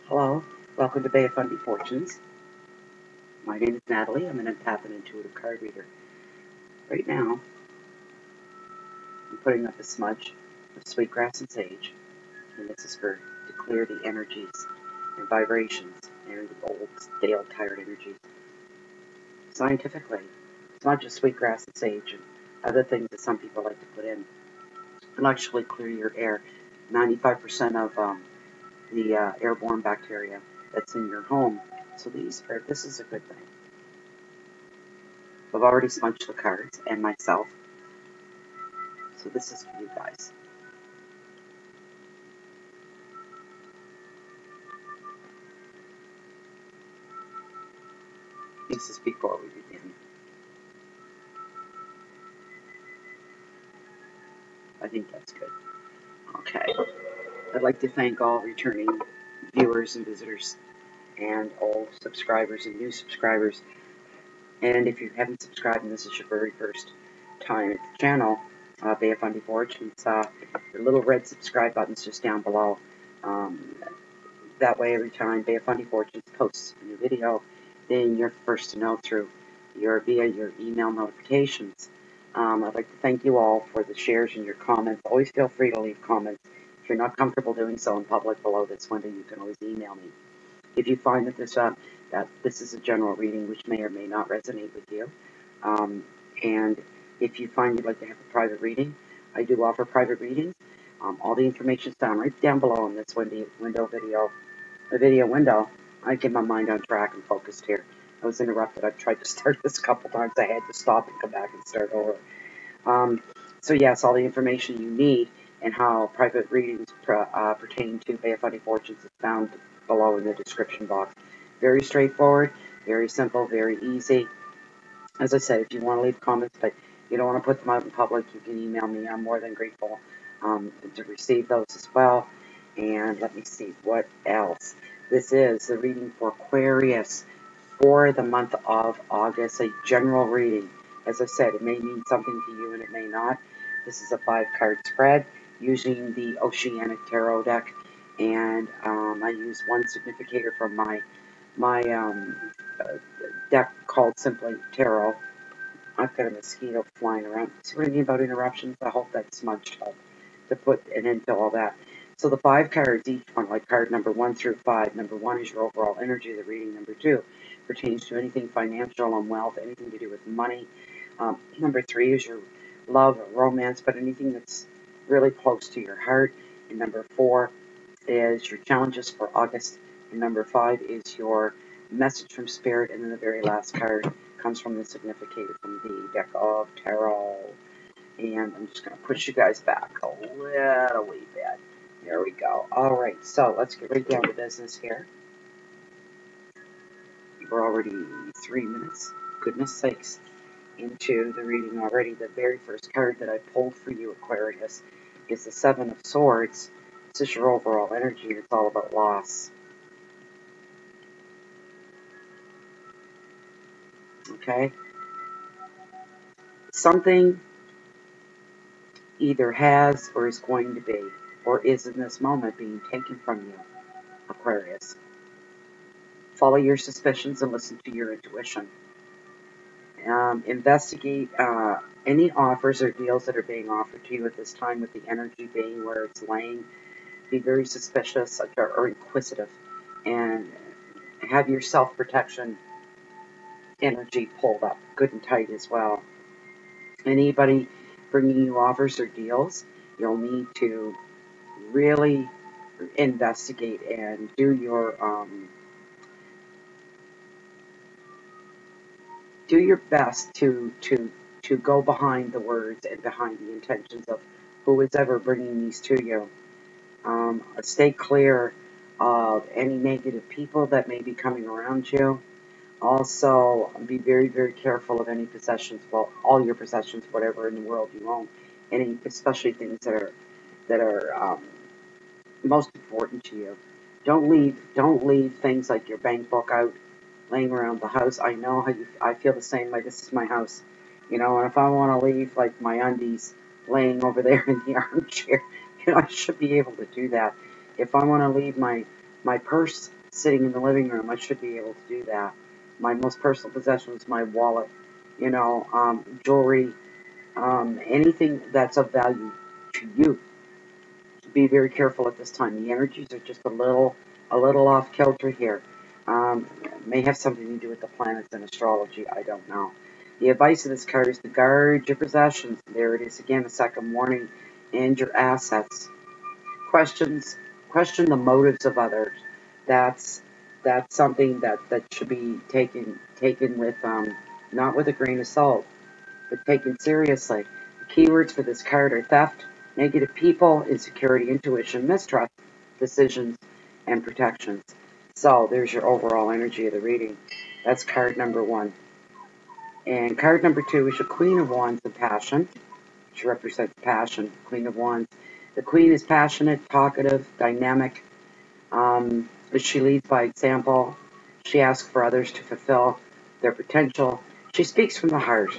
Hello, welcome to Fundy Fortunes. My name is Natalie. I'm an empath and intuitive card reader. Right now, I'm putting up a smudge of sweetgrass and sage, and this is to clear the energies and vibrations and the old, stale, tired energies. Scientifically, smudge of sweetgrass and sage and other things that some people like to put in will actually clear your air. 95% of the airborne bacteria that's in your home. So this is a good thing. I've already smudged the cards and myself, so this is for you guys. This is before we begin. I think that's good. Okay. I'd like to thank all returning viewers and visitors and old subscribers and new subscribers. And if you haven't subscribed and this is your very first time at the channel, Fundy Fortunes, the little red subscribe button's just down below. That way every time Fundy Fortunes posts a new video, then you're first to know via your email notifications. I'd like to thank you all for the shares and your comments. Always feel free to leave comments. If you're not comfortable doing so in public below this window, you can always email me. If you find that this is a general reading which may or may not resonate with you, and if you find you'd like to have a private reading, I do offer private readings. All the information is down right down below in this video window. I get my mind on track and focused here. I was interrupted. I've tried to start this a couple times. I had to stop and come back and start over. So yes, all the information you need and how private readings pertain to Fundy Fortunes is found below in the description box. Very straightforward, very simple, very easy. As I said, if you want to leave comments but you don't want to put them out in public, you can email me. I'm more than grateful to receive those as well. And let me see what else. This is the reading for Aquarius for the month of August, a general reading. As I said, it may mean something to you and it may not. This is a 5-card spread using the Oceanic Tarot deck, and I use one significator from my deck called Simply Tarot. I've got a mosquito flying around. See what I mean about interruptions? I hope that smudged helped to put an end to all that. So the 5 cards, each one, like card number 1 through 5. Number 1 is your overall energy of the reading. Number 2 pertains to anything financial and wealth, anything to do with money. Number 3 is your love or romance, but anything that's really close to your heart. And number 4 is your challenges for August. And number 5 is your message from Spirit. And then the very last card comes from the significator from the deck of tarot. And I'm just going to push you guys back a little wee bit. There we go. All right, so let's get right down to business here. We're already 3 minutes, goodness sakes, into the reading already. The very first card that I pulled for you, Aquarius, is the 7 of Swords. This is your overall energy. It's all about loss. Okay? Something either has or is going to be, or is in this moment being taken from you, Aquarius. Follow your suspicions and listen to your intuition. Investigate any offers or deals that are being offered to you at this time, with the energy being where it's laying. Be very suspicious or inquisitive, and have your self-protection energy pulled up good and tight as well. Anybody bringing you offers or deals, you'll need to really investigate and do your best to go behind the words and behind the intentions of who is ever bringing these to you. Stay clear of any negative people that may be coming around you. Also, be very, very careful of any possessions, well, all your possessions, whatever in the world you own, and especially things that are most important to you. Don't leave things like your bank book out laying around the house. I know how I feel the same way. This is my house, and if I want to leave like my undies laying over there in the armchair, I should be able to do that. If I want to leave my My purse sitting in the living room, I should be able to do that. My most personal possession is my wallet, jewelry, anything that's of value to you. Be very careful at this time. The energies are just a little off kilter here. May have something to do with the planets and astrology. I don't know. The advice of this card is to guard your possessions. There it is again, a second warning, and your assets. Question the motives of others. That's something that should be taken with not with a grain of salt, but taken seriously. The keywords for this card are theft, negative people, insecurity, intuition, mistrust, decisions, and protections. So there's your overall energy of the reading. That's card number 1. And card number 2 is your Queen of Wands and Passion. She represents passion, Queen of Wands. The Queen is passionate, talkative, dynamic. She leads by example. She asks for others to fulfill their potential. She speaks from the heart.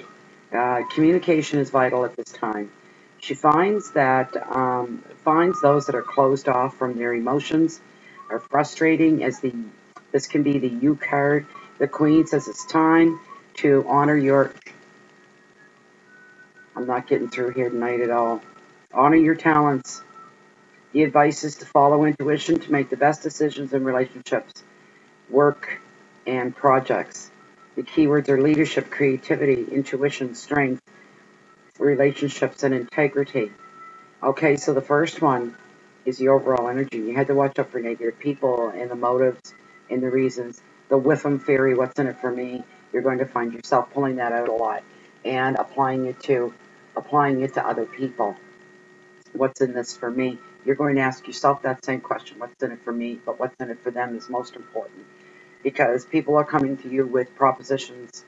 Communication is vital at this time. She finds those that are closed off from their emotions are frustrating. This can be the U card. The Queen says it's time to honor your. I'm not getting through here tonight at all. Honor your talents. The advice is to follow intuition to make the best decisions in relationships, work, and projects. The keywords are leadership, creativity, intuition, strength, relationships, and integrity. Okay, so the first one is the overall energy. You had to watch out for negative people and the motives and the reasons. The Whiffum Fairy, what's in it for me? You're going to find yourself pulling that out a lot and applying it to other people. What's in this for me? You're going to ask yourself that same question. What's in it for me? But what's in it for them is most important, because people are coming to you with propositions,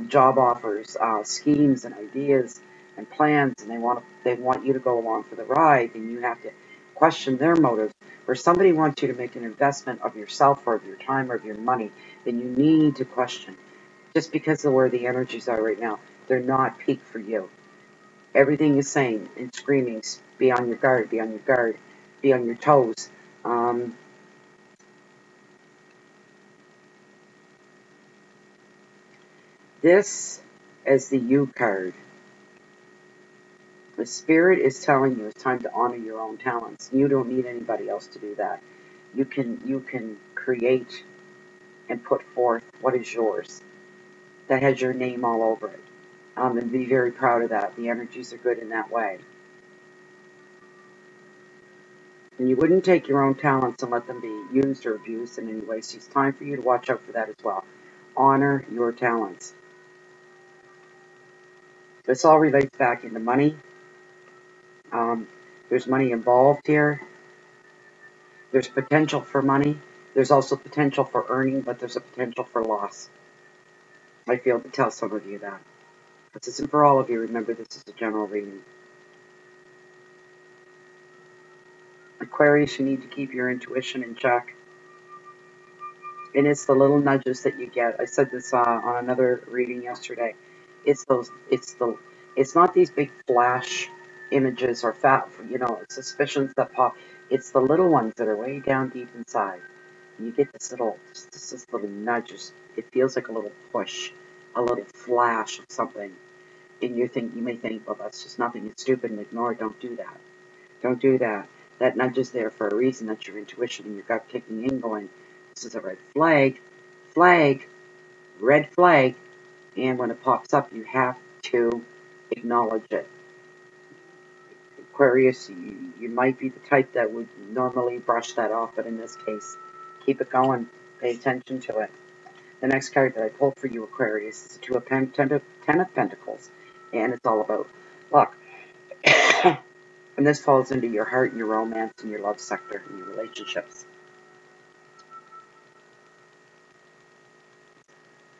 job offers, schemes and ideas and plans, and they want you to go along for the ride, and you have to question their motives. Or somebody wants you to make an investment of yourself or of your time or of your money, then you need to question. Just because of where the energies are right now, they're not peak for you. Everything is saying and screaming, be on your guard, be on your guard, be on your toes. This is the U card. The Spirit is telling you it's time to honor your own talents. You don't need anybody else to do that. You can create and put forth what is yours. That has your name all over it. And be very proud of that. The energies are good in that way. And you wouldn't take your own talents and let them be used or abused in any way. So it's time for you to watch out for that as well. Honor your talents. This all relates back into money. There's money involved here. There's potential for money. There's also potential for earning, but there's a potential for loss. I feel to tell some of you that. This isn't for all of you. Remember, this is a general reading. Aquarius, you need to keep your intuition in check. And it's the little nudges that you get. I said this on another reading yesterday. It's not these big flash images or suspicions that pop. It's the little ones that are way down deep inside. And you get this little nudge. It feels like a little push, a little flash of something. And you may think, well, that's just nothing. It's stupid and ignore it. Don't do that. Don't do that. That nudge is there for a reason. That's your intuition and your gut kicking in going, this is a red flag, red flag, and when it pops up, you have to acknowledge it. Aquarius, you might be the type that would normally brush that off, but in this case, keep it going. Pay attention to it. The next card that I pulled for you, Aquarius, is the Ten of Pentacles, and it's all about luck. And this falls into your heart and your romance and your love sector and your relationships.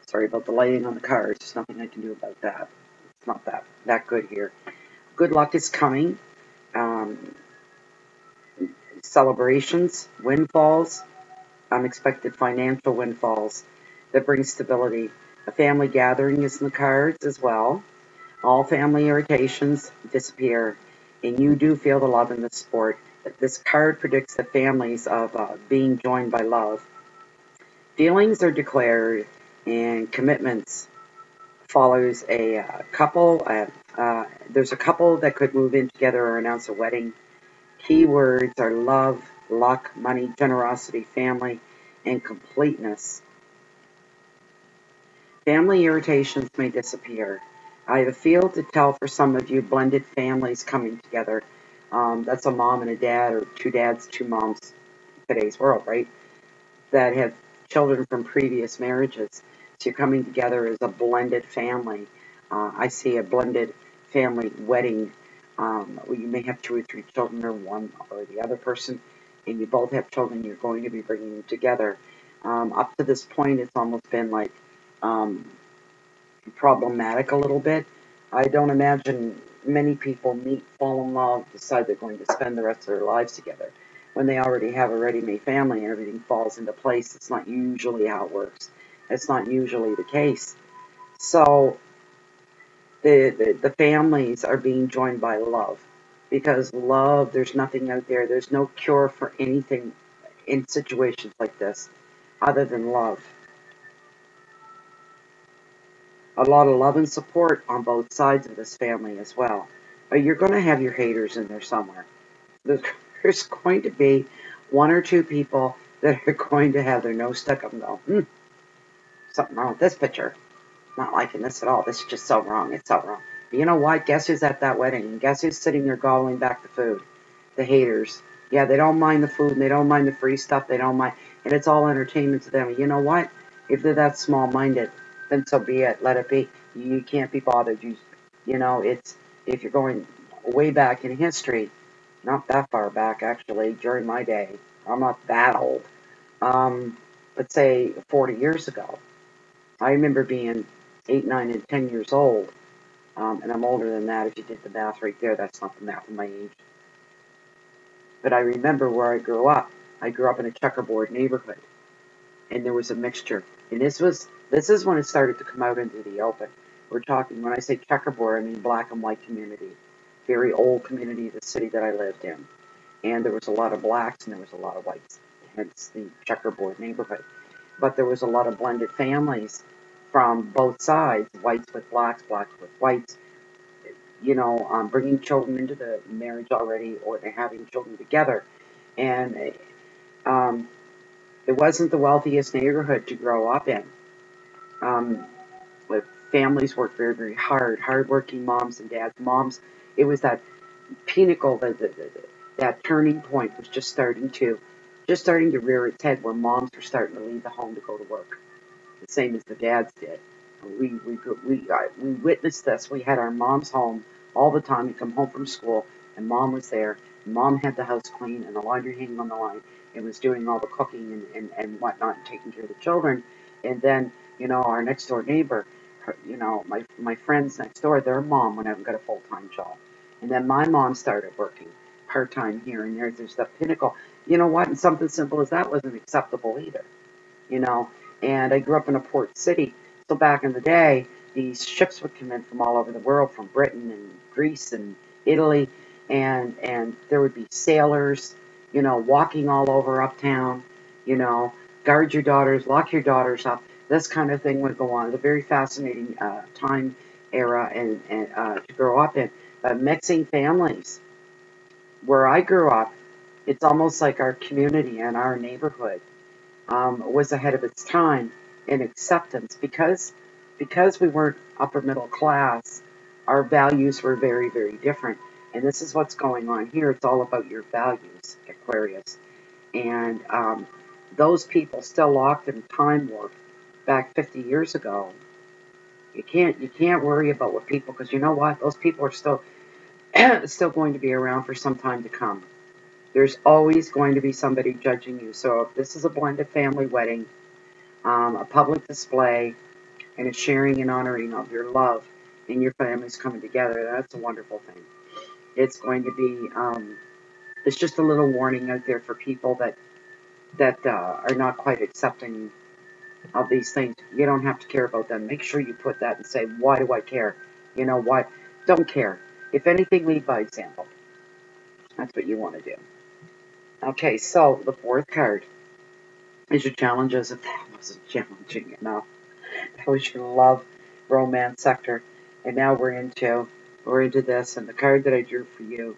Sorry about the lighting on the cards. There's nothing I can do about that. It's not that good here. Good luck is coming. Celebrations, windfalls, unexpected financial windfalls that bring stability. A family gathering is in the cards as well. All family irritations disappear, and you do feel the love and the support This card predicts the families of being joined by love. Feelings are declared, and commitments follows a couple. There's a couple that could move in together or announce a wedding. Keywords are love, luck, money, generosity, family, and completeness. Family irritations may disappear. I have a field to tell for some of you, blended families coming together. That's a mom and a dad, or two dads, two moms, today's world, right? That have children from previous marriages. So you're coming together as a blended family. I see a blended family wedding. Where you may have two or three children, or one or the other person, and you both have children. You're going to be bringing them together. Up to this point, it's almost been like problematic a little bit. I don't imagine many people meet, fall in love, decide they're going to spend the rest of their lives together when they already have a ready-made family and everything falls into place. It's not usually how it works. It's not usually the case. So the families are being joined by love, because love, there's nothing out there. There's no cure for anything in situations like this other than love. A lot of love and support on both sides of this family as well. But you're going to have your haters in there somewhere. There's going to be one or two people that are going to have their nose stuck up and go, something wrong with this picture. Not liking this at all. This is just so wrong. It's so wrong. But you know what? Guess who's at that wedding? And guess who's sitting there gobbling back the food? The haters. Yeah, they don't mind the food, and they don't mind the free stuff. They don't mind. And it's all entertainment to them. And you know what? If they're that small-minded, then so be it. Let it be. You can't be bothered. It's, if you're going way back in history, not that far back, actually, during my day. I'm not that old. But say 40 years ago. I remember being 8, 9, and 10 years old, and I'm older than that. If you did the math right there, that's not the math of my age. But I remember where I grew up. I grew up in a checkerboard neighborhood, and there was a mixture. And this is when it started to come out into the open. We're talking, when I say checkerboard, I mean black and white community. Very old community, the city that I lived in. And there was a lot of blacks and there was a lot of whites, hence the checkerboard neighborhood. But there was a lot of blended families from both sides, whites with blacks, blacks with whites, bringing children into the marriage already, or they're having children together. And um, it wasn't the wealthiest neighborhood to grow up in. Um, with families worked very, very hard, hardworking moms and dads. Moms, it was that pinnacle, that turning point was just starting to rear its head, where moms were starting to leave the home to go to work, the same as the dads did. We witnessed this. We had our moms home all the time. You come home from school, and mom was there. Mom had the house clean and the laundry hanging on the line, and was doing all the cooking and whatnot, and taking care of the children. And then, our next door neighbor, my friends next door, their mom went out and got a full-time job. And then my mom started working part-time here and there. There's the pinnacle. You know what? And something simple as that wasn't acceptable either. you know. And I grew up in a port city, so back in the day, these ships would come in from all over the world, from Britain and Greece and Italy, and there would be sailors, walking all over uptown, guard your daughters, lock your daughters up. This kind of thing would go on. It's a very fascinating time era and to grow up in. But mixing families, where I grew up, it's almost like our community and our neighborhood was ahead of its time in acceptance, because we weren't upper middle class. Our values were very, very different, and this is what's going on here. It's all about your values, Aquarius, and those people still locked in time warp back 50 years ago. You can't worry about what people, because you know what, those people are still still going to be around for some time to come. There's always going to be somebody judging you. So if this is a blended family wedding, a public display, and a sharing and honoring of your love and your families coming together, that's a wonderful thing. It's going to be, it's just a little warning out there for people that are not quite accepting of these things. You don't have to care about them. Make sure you put that and say, why do I care? You know what? Don't care. If anything, lead by example. That's what you want to do. Okay, so the fourth card is your challenges. If that wasn't challenging enough, that was your love romance sector. And now we're into this, and the card that I drew for your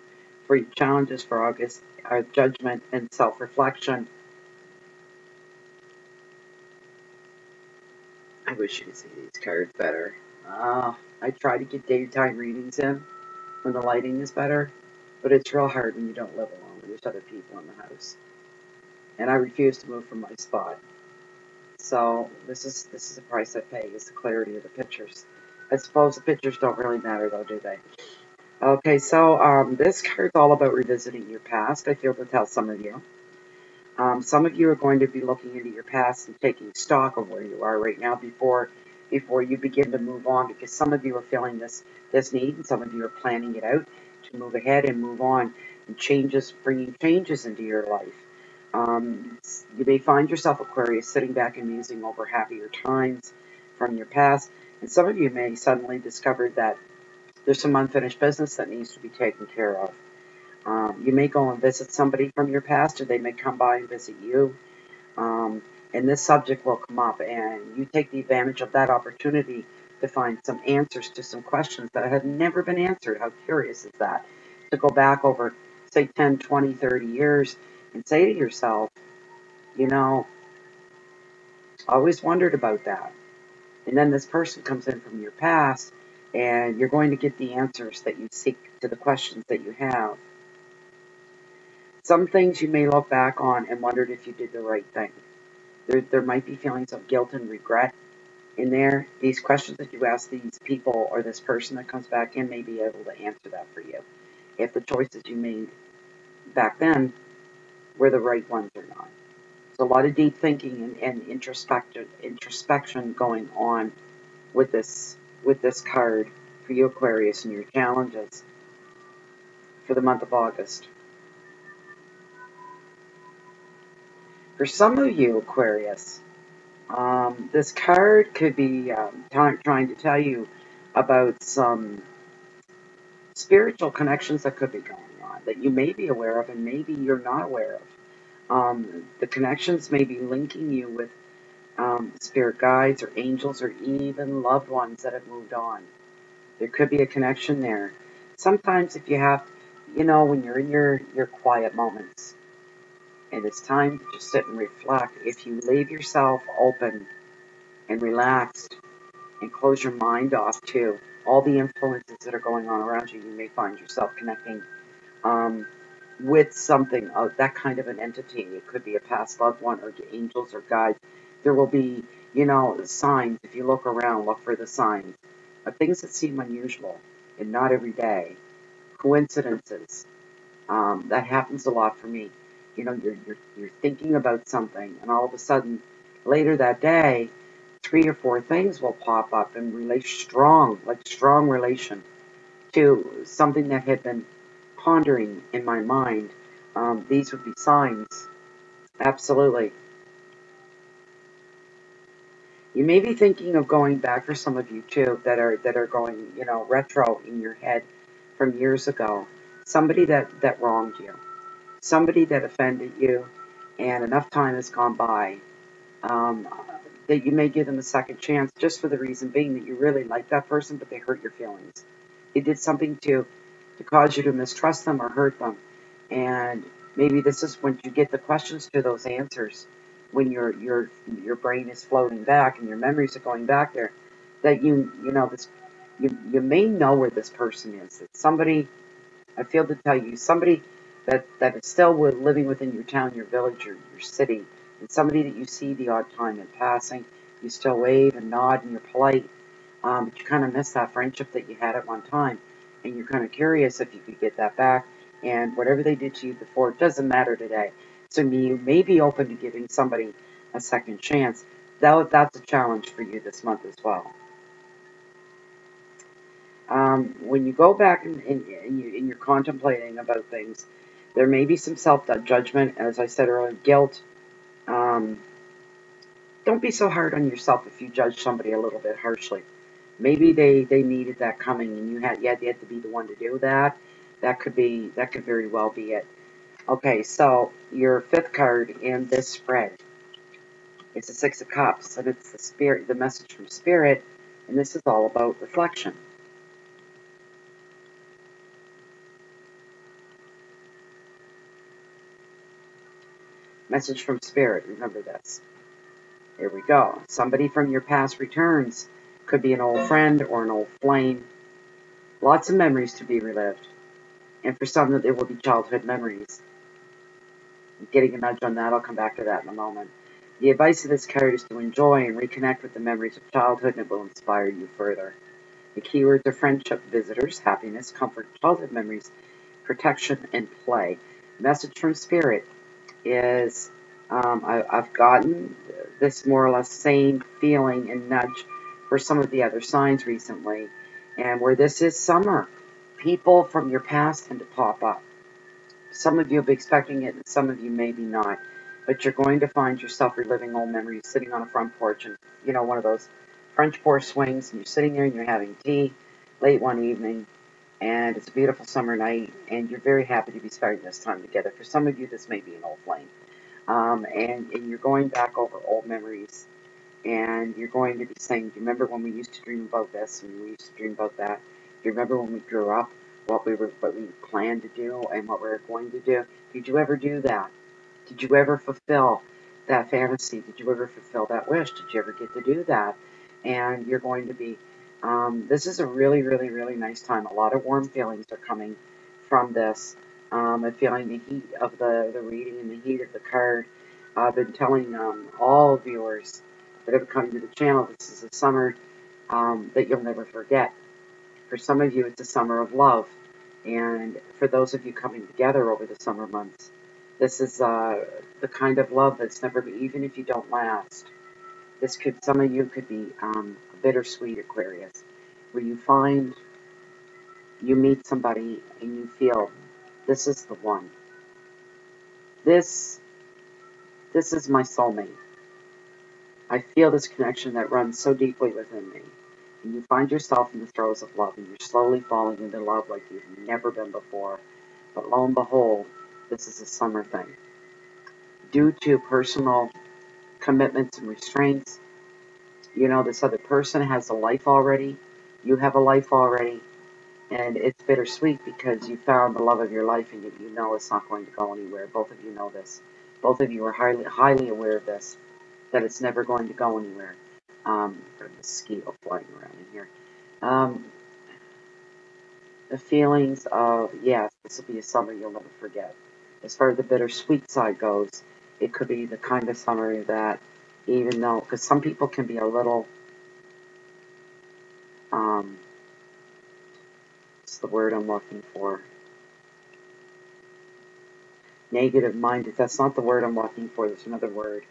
challenges for August are judgment and self-reflection. I wish you could see these cards better. I try to get daytime readings in when the lighting is better, but it's real hard when you don't live alone. There's other people in the house, and I refuse to move from my spot. So this is the price I pay, is the clarity of the pictures. I suppose the pictures don't really matter though, do they? Okay, so this card's all about revisiting your past. I feel to tell some of you. Some of you are going to be looking into your past and taking stock of where you are right now before you begin to move on, because some of you are feeling this need, and some of you are planning it out to move ahead and move on and bringing changes into your life. You may find yourself, Aquarius, sitting back and musing over happier times from your past, and some of you may suddenly discover that there's some unfinished business that needs to be taken care of. You may go and visit somebody from your past, or they may come by and visit you. Um, and this subject will come up, and you take the advantage of that opportunity to find some answers to some questions that have never been answered. How curious is that? To go back over, say, 10, 20, 30 years and say to yourself, you know, I always wondered about that. And then this person comes in from your past, and you're going to get the answers that you seek to the questions that you have. Some things you may look back on and wondered if you did the right thing. There might be feelings of guilt and regret in there. These questions that you ask these people or this person that comes back in may be able to answer that for you. If the choices you made back then were the right ones or not. There's a lot of deep thinking and introspection going on with this card for you, Aquarius, and your challenges for the month of August. For some of you, Aquarius, this card could be trying to tell you about some spiritual connections that could be going on that you may be aware of and maybe you're not aware of. The connections may be linking you with spirit guides or angels or even loved ones that have moved on. There could be a connection there. Sometimes if you have, when you're in your quiet moments and it's time to just sit and reflect, if you leave yourself open and relaxed and close your mind off to all the influences that are going on around you, you may find yourself connecting um, with something of that kind of an entity. It could be a past loved one or angels or guides. There will be, signs. If you look around, look for the signs of things that seem unusual and not every day. Coincidences. That happens a lot for me. You're thinking about something, and all of a sudden, later that day, 3 or 4 things will pop up and relate strong relation to something that had been pondering in my mind. These would be signs. Absolutely. You may be thinking of going back, for some of you too, that are going, retro in your head from years ago. Somebody that wronged you, somebody that offended you, and enough time has gone by um, that you may give them a second chance, just for the reason being that you really like that person, but they hurt your feelings. They did something to cause you to mistrust them or hurt them. And maybe this is when you get the questions to those answers, when your brain is floating back and your memories are going back there, that you may know where this person is. It's somebody, I feel to tell you, somebody that is still living within your town, your village, your city, and somebody that you see the odd time in passing. You still wave and nod and you're polite, but you kind of miss that friendship that you had at one time, and you're kind of curious if you could get that back. And whatever they did to you before, it doesn't matter today. So you may be open to giving somebody a second chance. That's a challenge for you this month as well. When you go back and you're contemplating about things, there may be some self-judgment, as I said earlier, guilt. Um, don't be so hard on yourself if you judge somebody a little bit harshly. Maybe they needed that coming, and you had to be the one to do that. That could very well be it. Okay, so your fifth card in this spread is the Six of Cups, and it's the spirit, the message from Spirit, and this is all about reflection. Message from Spirit, remember this. Here we go. Somebody from your past returns. Could be an old friend or an old flame. Lots of memories to be relived. And for some, it will be childhood memories. I'm getting a nudge on that. I'll come back to that in a moment. The advice of this card is to enjoy and reconnect with the memories of childhood, and it will inspire you further. The keywords are friendship, visitors, happiness, comfort, childhood memories, protection, and play. Message from Spirit is I've gotten this more or less same feeling and nudge for some of the other signs recently. And where this is summer, people from your past tend to pop up. Some of you will be expecting it, and some of you maybe not. But you're going to find yourself reliving old memories, sitting on a front porch, and one of those French porch swings, and you're sitting there and you're having tea late one evening, and it's a beautiful summer night, and you're very happy to be spending this time together. For some of you, this may be an old flame. And you're going back over old memories, and you're going to be saying, do you remember when we used to dream about this, and we used to dream about that? Do you remember when we grew up, what we planned to do and what we were going to do? Did you ever do that? Did you ever fulfill that fantasy? Did you ever fulfill that wish? Did you ever get to do that? And you're going to be, this is a really, really, really nice time. A lot of warm feelings are coming from this. I'm feeling the heat of the reading and the heat of the card. I've been telling all viewers that have come to the channel, this is a summer that you'll never forget. For some of you, it's a summer of love. And for those of you coming together over the summer months, this is the kind of love that's never been, even if you don't last. Some of you could be a bittersweet Aquarius, where you meet somebody and you feel, this is the one. This is my soulmate. I feel this connection that runs so deeply within me. And you find yourself in the throes of love, and you're slowly falling into love like you've never been before. But lo and behold, this is a summer thing. Due to personal commitments and restraints, this other person has a life already. You have a life already. And it's bittersweet because you found the love of your life, and yet you know it's not going to go anywhere. Both of you know this. Both of you are highly, highly aware of this, that it's never going to go anywhere. Got a mosquito flying around in here. The feelings of, yes, this will be a summer you'll never forget. As far as the bittersweet side goes, it could be the kind of summer that, even though, because some people can be a little, what's the word I'm looking for? Negative minded. That's not the word I'm looking for. There's another word.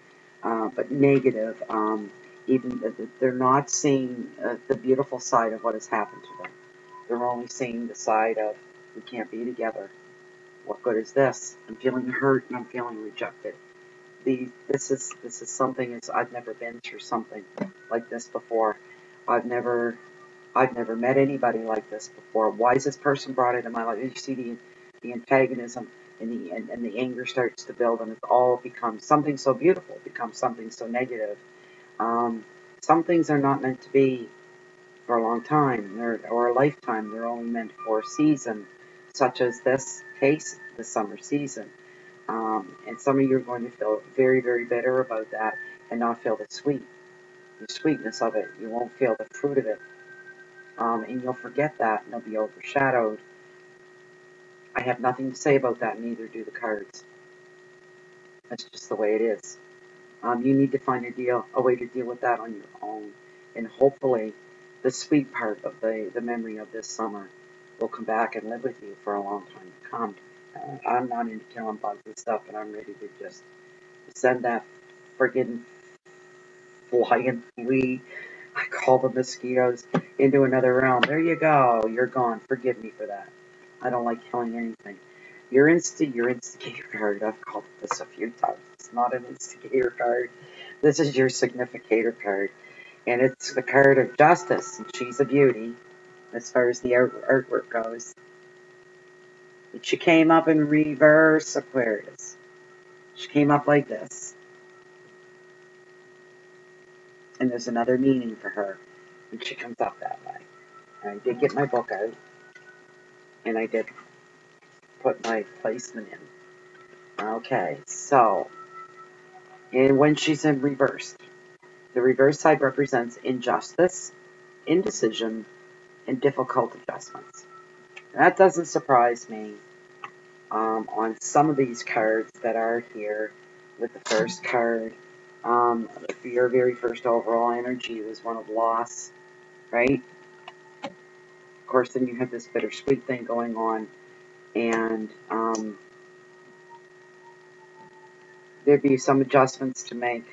But negative. Even they're not seeing the beautiful side of what has happened to them. They're only seeing the side of, we can't be together. What good is this? I'm feeling hurt and I'm feeling rejected. This is something I've never been through something like this before. I've never met anybody like this before. Why is this person brought into my life? You see the antagonism and the anger starts to build, and it all becomes something so beautiful. It becomes something so negative. Some things are not meant to be for a long time or a lifetime. They're only meant for a season, such as this case, the summer season. And some of you are going to feel very, very bitter about that and not feel the sweetness of it. You won't feel the fruit of it. And you'll forget that, and it'll be overshadowed. I have nothing to say about that, neither do the cards. That's just the way it is. You need to find a way to deal with that on your own. And hopefully, the sweet part of the memory of this summer will come back and live with you for a long time to come. I'm not into killing bugs and stuff, and I'm ready to just send that friggin' flying flea, I call them mosquitoes, into another realm. There you go. You're gone. Forgive me for that. I don't like killing anything. Your instigator card. I've called this a few times. It's not an instigator card. This is your significator card. And it's the card of justice. And she's a beauty as far as the artwork goes. But she came up in reverse, Aquarius. She came up like this. And there's another meaning for her when she comes up that way. And I did get my book out. And I did put my placement in. Okay, so, and when she's in reverse, the reverse side represents injustice, indecision, and difficult adjustments. That doesn't surprise me on some of these cards that are here. With the first card, your very first overall energy was one of loss, right? Of course, then you have this bittersweet thing going on, and there'd be some adjustments to make.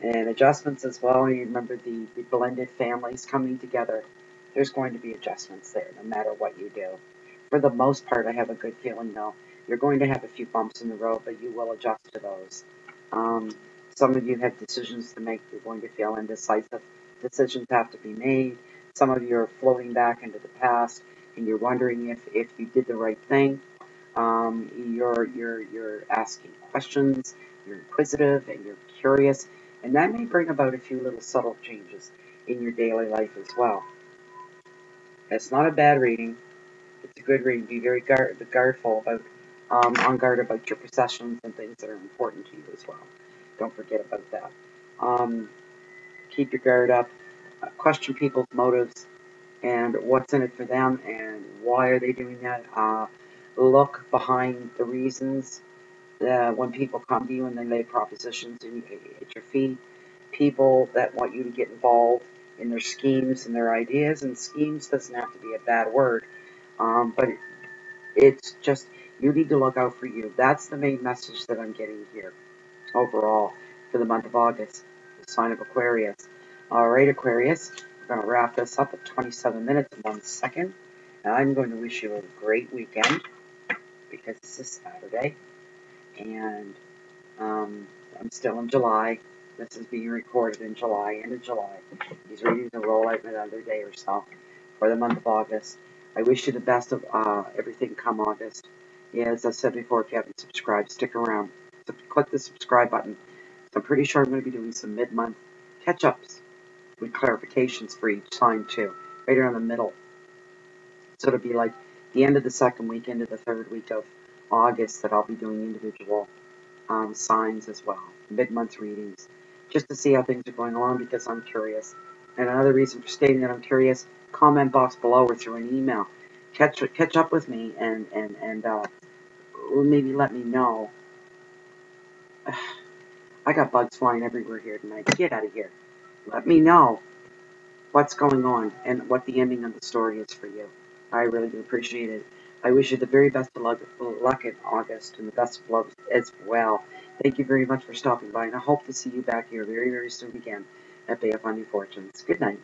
And adjustments as well. You remember the blended families coming together. There's going to be adjustments there, no matter what you do. For the most part, I have a good feeling, though. You're going to have a few bumps in the road, but you will adjust to those. Some of you have decisions to make. You're going to feel indecisive. Decisions have to be made. Some of you are floating back into the past, and you're wondering if you did the right thing. You're asking questions. You're inquisitive, and you're curious. And that may bring about a few little subtle changes in your daily life as well. It's not a bad reading. It's a good reading. Be very guardful about, on guard about your possessions and things that are important to you as well. Don't forget about that. Keep your guard up. Question people's motives and what's in it for them and why are they doing that. Look behind the reasons. When people come to you and they lay propositions at your feet, people that want you to get involved in their schemes and their ideas, and schemes doesn't have to be a bad word, but it's just, you need to look out for you. That's the main message that I'm getting here overall for the month of August, the sign of Aquarius. All right, Aquarius, we're going to wrap this up at 27 minutes and 1 second, and I'm going to wish you a great weekend because this is Saturday. And I'm still in July. This is being recorded in July, end of July. These readings will roll out in another day or so for the month of August. I wish you the best of everything come August. Yeah, as I said before, if you haven't subscribed, stick around. Click the subscribe button. So I'm pretty sure I'm going to be doing some mid-month catch-ups with clarifications for each sign too, right around the middle. So it'll be like the end of the second week into the third week of August that I'll be doing individual signs as well, mid-month readings, just to see how things are going on because I'm curious. And another reason for stating that I'm curious, comment box below or through an email. Catch up with me and maybe let me know. I got bugs flying everywhere here tonight. Get out of here. Let me know what's going on and what the ending of the story is for you. I really do appreciate it. I wish you the very best of luck in August and the best of luck as well. Thank you very much for stopping by, and I hope to see you back here very, very soon again at Fundy Fortunes. Good night.